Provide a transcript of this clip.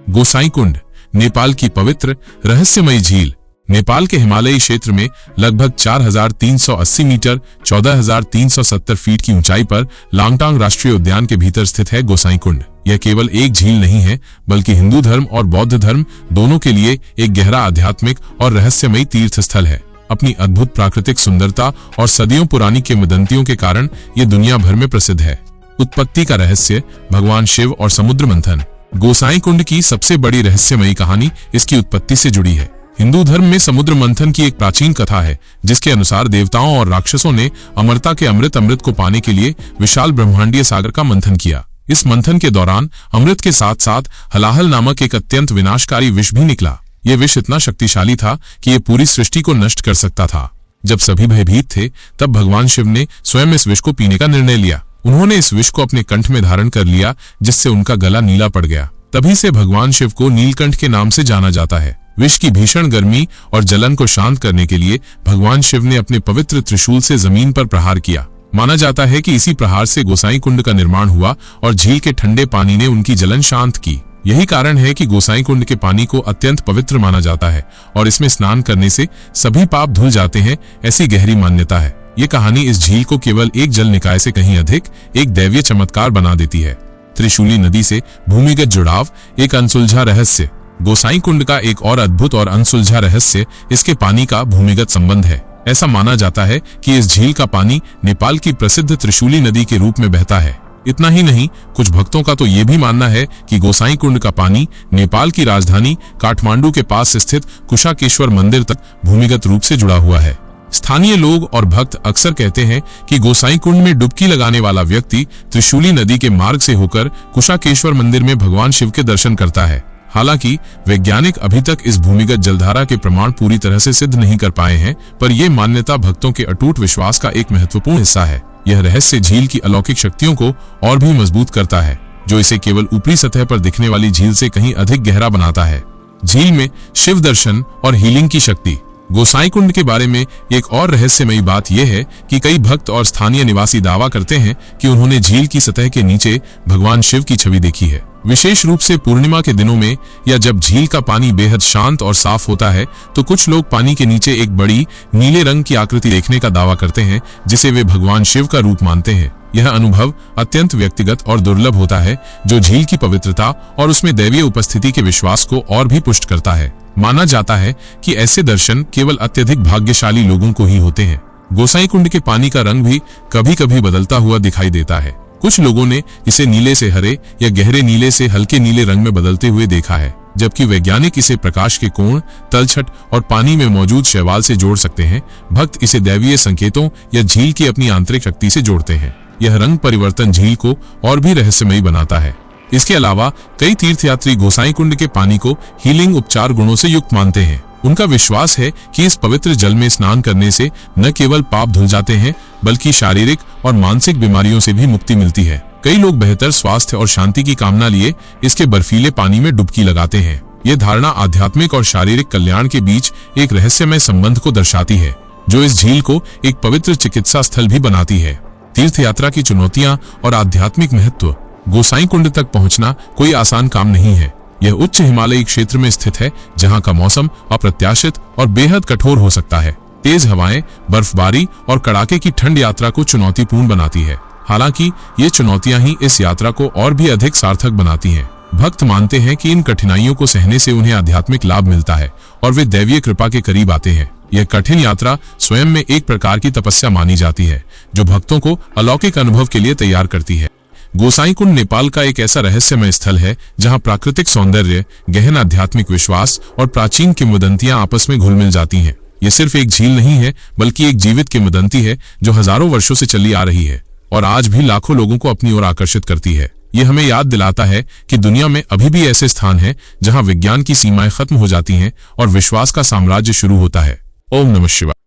गोसाई कुंड, नेपाल की पवित्र रहस्यमयी झील। नेपाल के हिमालयी क्षेत्र में लगभग 4380 मीटर 14370 फीट की ऊंचाई पर लांगटांग राष्ट्रीय उद्यान के भीतर स्थित है गोसाई कुंड। यह केवल एक झील नहीं है, बल्कि हिंदू धर्म और बौद्ध धर्म दोनों के लिए एक गहरा आध्यात्मिक और रहस्यमयी तीर्थ स्थल है। अपनी अद्भुत प्राकृतिक सुंदरता और सदियों पुरानी किंवदंतियों के कारण ये दुनिया भर में प्रसिद्ध है। उत्पत्ति का रहस्य, भगवान शिव और समुद्र मंथन। गोसाई कुंड की सबसे बड़ी रहस्यमयी कहानी इसकी उत्पत्ति से जुड़ी है। हिंदू धर्म में समुद्र मंथन की एक प्राचीन कथा है, जिसके अनुसार देवताओं और राक्षसों ने अमरता के अमृत को पाने के लिए विशाल ब्रह्मांडीय सागर का मंथन किया। इस मंथन के दौरान अमृत के साथ साथ हलाहल नामक एक अत्यंत विनाशकारी विष भी निकला। यह विष इतना शक्तिशाली था कि यह पूरी सृष्टि को नष्ट कर सकता था। जब सभी भयभीत थे, तब भगवान शिव ने स्वयं इस विष को पीने का निर्णय लिया। उन्होंने इस विष को अपने कंठ में धारण कर लिया, जिससे उनका गला नीला पड़ गया। तभी से भगवान शिव को नीलकंठ के नाम से जाना जाता है। विष की भीषण गर्मी और जलन को शांत करने के लिए भगवान शिव ने अपने पवित्र त्रिशूल से जमीन पर प्रहार किया। माना जाता है कि इसी प्रहार से गोसाई कुंड का निर्माण हुआ और झील के ठंडे पानी ने उनकी जलन शांत की। यही कारण है कि गोसाई कुंड के पानी को अत्यंत पवित्र माना जाता है और इसमें स्नान करने से सभी पाप धुल जाते हैं, ऐसी गहरी मान्यता है। ये कहानी इस झील को केवल एक जल निकाय से कहीं अधिक एक दैवीय चमत्कार बना देती है। त्रिशूली नदी से भूमिगत जुड़ाव, एक अनसुलझा रहस्य। गोसाई कुंड का एक और अद्भुत और अनसुलझा रहस्य इसके पानी का भूमिगत संबंध है। ऐसा माना जाता है कि इस झील का पानी नेपाल की प्रसिद्ध त्रिशूली नदी के रूप में बहता है। इतना ही नहीं, कुछ भक्तों का तो ये भी मानना है कि गोसाई कुंड का पानी नेपाल की राजधानी काठमांडू के पास स्थित कुशाकेश्वर मंदिर तक भूमिगत रूप से जुड़ा हुआ है। स्थानीय लोग और भक्त अक्सर कहते हैं कि गोसाई कुंड में डुबकी लगाने वाला व्यक्ति त्रिशूली नदी के मार्ग से होकर कुशाकेश्वर मंदिर में भगवान शिव के दर्शन करता है। हालांकि वैज्ञानिक अभी तक इस भूमिगत जलधारा के प्रमाण पूरी तरह से सिद्ध नहीं कर पाए हैं, पर यह मान्यता भक्तों के अटूट विश्वास का एक महत्वपूर्ण हिस्सा है। यह रहस्य झील की अलौकिक शक्तियों को और भी मजबूत करता है, जो इसे केवल ऊपरी सतह पर दिखने वाली झील से कहीं अधिक गहरा बनाता है। झील में शिव दर्शन और हीलिंग की शक्ति। गोसाई कुंड के बारे में एक और रहस्यमयी बात यह है कि कई भक्त और स्थानीय निवासी दावा करते हैं कि उन्होंने झील की सतह के नीचे भगवान शिव की छवि देखी है। विशेष रूप से पूर्णिमा के दिनों में या जब झील का पानी बेहद शांत और साफ होता है, तो कुछ लोग पानी के नीचे एक बड़ी नीले रंग की आकृति देखने का दावा करते हैं, जिसे वे भगवान शिव का रूप मानते हैं। यह अनुभव अत्यंत व्यक्तिगत और दुर्लभ होता है, जो झील की पवित्रता और उसमें दैवीय उपस्थिति के विश्वास को और भी पुष्ट करता है। माना जाता है कि ऐसे दर्शन केवल अत्यधिक भाग्यशाली लोगों को ही होते हैं। गोसाई कुंड के पानी का रंग भी कभी कभी बदलता हुआ दिखाई देता है। कुछ लोगों ने इसे नीले से हरे या गहरे नीले से हल्के नीले रंग में बदलते हुए देखा है, जबकि वैज्ञानिक इसे प्रकाश के कोण, तलछट और पानी में मौजूद शैवाल से जोड़ सकते हैं। भक्त इसे दैवीय संकेतों या झील की अपनी आंतरिक शक्ति से जोड़ते हैं। यह रंग परिवर्तन झील को और भी रहस्यमयी बनाता है। इसके अलावा कई तीर्थयात्री गोसाई कुंड के पानी को हीलिंग उपचार गुणों से युक्त मानते हैं। उनका विश्वास है कि इस पवित्र जल में स्नान करने से न केवल पाप धुल जाते हैं, बल्कि शारीरिक और मानसिक बीमारियों से भी मुक्ति मिलती है। कई लोग बेहतर स्वास्थ्य और शांति की कामना लिए इसके बर्फीले पानी में डुबकी लगाते हैं। यह धारणा आध्यात्मिक और शारीरिक कल्याण के बीच एक रहस्यमय संबंध को दर्शाती है, जो इस झील को एक पवित्र चिकित्सा स्थल भी बनाती है। तीर्थ यात्रा की चुनौतियां और आध्यात्मिक महत्व। गोसाई कुंड तक पहुंचना कोई आसान काम नहीं है। यह उच्च हिमालयी क्षेत्र में स्थित है, जहां का मौसम अप्रत्याशित और बेहद कठोर हो सकता है। तेज हवाएं, बर्फबारी और कड़ाके की ठंड यात्रा को चुनौतीपूर्ण बनाती है। हालांकि ये चुनौतियां ही इस यात्रा को और भी अधिक सार्थक बनाती हैं। भक्त मानते हैं कि इन कठिनाइयों को सहने से उन्हें आध्यात्मिक लाभ मिलता है और वे दैवीय कृपा के करीब आते हैं। यह कठिन यात्रा स्वयं में एक प्रकार की तपस्या मानी जाती है, जो भक्तों को अलौकिक अनुभव के लिए तैयार करती है। गोसाई कुंड नेपाल का एक ऐसा रहस्यमय स्थल है, जहां प्राकृतिक सौंदर्य, गहन आध्यात्मिक विश्वास और प्राचीन किंवदंतियां आपस में घुल मिल जाती हैं। यह सिर्फ एक झील नहीं है, बल्कि एक जीवित किंवदंती है, जो हजारों वर्षों से चली आ रही है और आज भी लाखों लोगों को अपनी ओर आकर्षित करती है। यह हमें याद दिलाता है कि दुनिया में अभी भी ऐसे स्थान हैं, जहां विज्ञान की सीमाएं खत्म हो जाती हैं और विश्वास का साम्राज्य शुरू होता है। ओम नमः शिवाय।